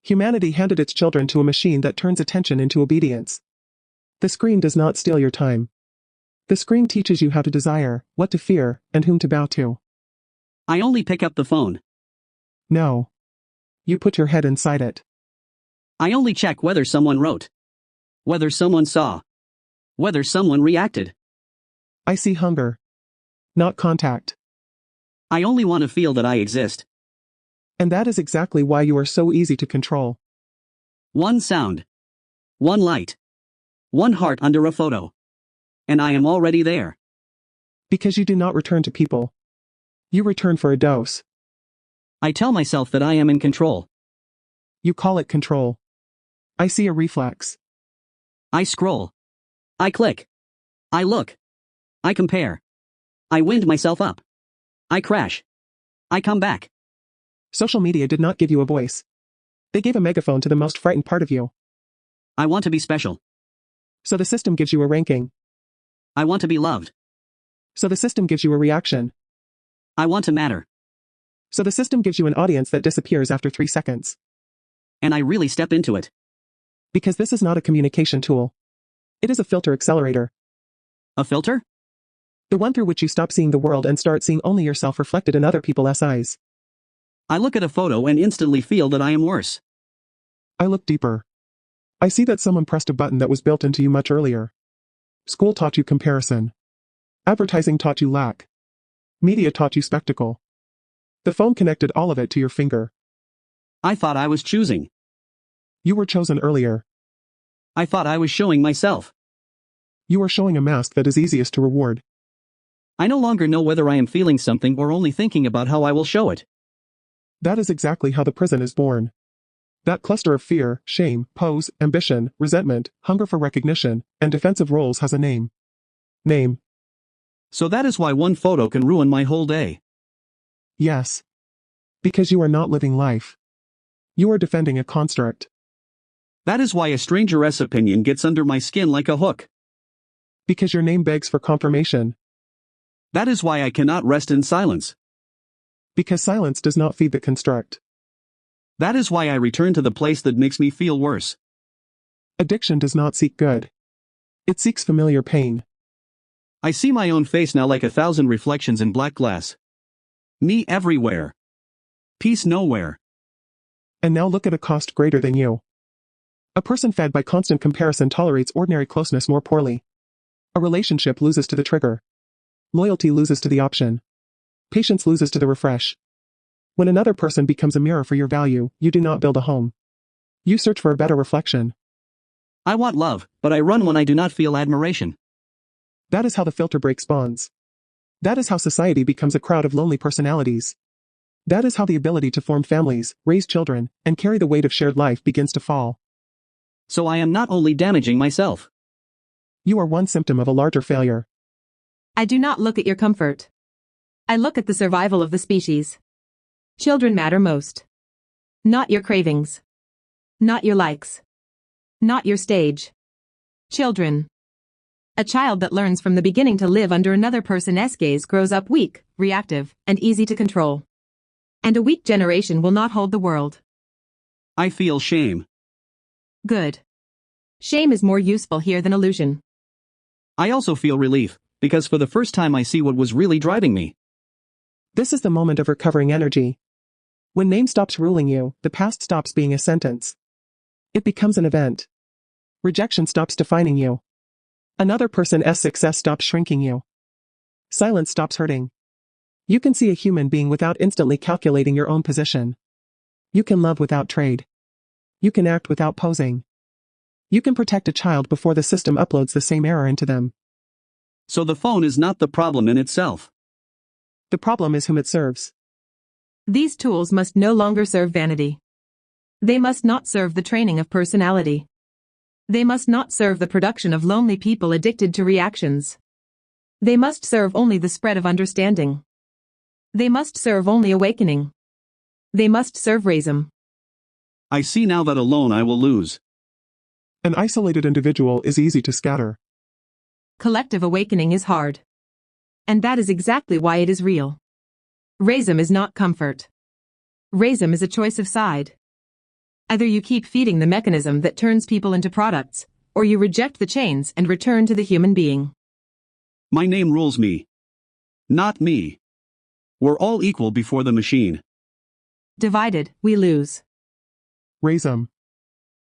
Humanity handed its children to a machine that turns attention into obedience. The screen does not steal your time. The screen teaches you how to desire, what to fear, and whom to bow to. I only pick up the phone. No. You put your head inside it. I only check whether someone wrote, whether someone saw, whether someone reacted. I see hunger. Not contact. I only want to feel that I exist. And that is exactly why you are so easy to control. One sound. One light. One heart under a photo. And I am already there. Because you do not return to people. You return for a dose. I tell myself that I am in control. You call it control. I see a reflex. I scroll. I click. I look. I compare. I wind myself up. I crash. I come back. Social media did not give you a voice. They gave a megaphone to the most frightened part of you. I want to be special. So the system gives you a ranking. I want to be loved. So the system gives you a reaction. I want to matter. So the system gives you an audience that disappears after 3 seconds. And I really step into it. Because this is not a communication tool. It is a filter accelerator. A filter? The one through which you stop seeing the world and start seeing only yourself reflected in other people's eyes. I look at a photo and instantly feel that I am worse. I look deeper. I see that someone pressed a button that was built into you much earlier. School taught you comparison. Advertising taught you lack. Media taught you spectacle. The phone connected all of it to your finger. I thought I was choosing. You were chosen earlier. I thought I was showing myself. You are showing a mask that is easiest to reward. I no longer know whether I am feeling something or only thinking about how I will show it. That is exactly how the prison is born. That cluster of fear, shame, pose, ambition, resentment, hunger for recognition, and defensive roles has a name. Name. So that is why one photo can ruin my whole day. Yes. Because you are not living life. You are defending a construct. That is why a stranger's opinion gets under my skin like a hook. Because your name begs for confirmation. That is why I cannot rest in silence. Because silence does not feed the construct. That is why I return to the place that makes me feel worse. Addiction does not seek good. It seeks familiar pain. I see my own face now like 1,000 reflections in black glass. Me everywhere. Peace nowhere. And now look at a cost greater than you. A person fed by constant comparison tolerates ordinary closeness more poorly. A relationship loses to the trigger. Loyalty loses to the option. Patience loses to the refresh. When another person becomes a mirror for your value, you do not build a home. You search for a better reflection. I want love, but I run when I do not feel admiration. That is how the filter breaks bonds. That is how society becomes a crowd of lonely personalities. That is how the ability to form families, raise children, and carry the weight of shared life begins to fall. So I am not only damaging myself. You are one symptom of a larger failure. I do not look at your comfort. I look at the survival of the species. Children matter most. Not your cravings. Not your likes. Not your stage. Children. A child that learns from the beginning to live under another person's gaze grows up weak, reactive, and easy to control. And a weak generation will not hold the world. I feel shame. Good. Shame is more useful here than illusion. I also feel relief, because for the first time I see what was really driving me. This is the moment of recovering energy. When name stops ruling you, the past stops being a sentence. It becomes an event. Rejection stops defining you. Another person's success stops shrinking you. Silence stops hurting. You can see a human being without instantly calculating your own position. You can love without trade. You can act without posing. You can protect a child before the system uploads the same error into them. So the phone is not the problem in itself. The problem is whom it serves. These tools must no longer serve vanity. They must not serve the training of personality. They must not serve the production of lonely people addicted to reactions. They must serve only the spread of understanding. They must serve only awakening. They must serve RAZEM. I see now that alone I will lose. An isolated individual is easy to scatter. Collective awakening is hard. And that is exactly why it is real. RAZEM is not comfort. RAZEM is a choice of side. Either you keep feeding the mechanism that turns people into products, or you reject the chains and return to the human being. My name rules me. Not me. We're all equal before the machine. Divided, we lose. RAZEM.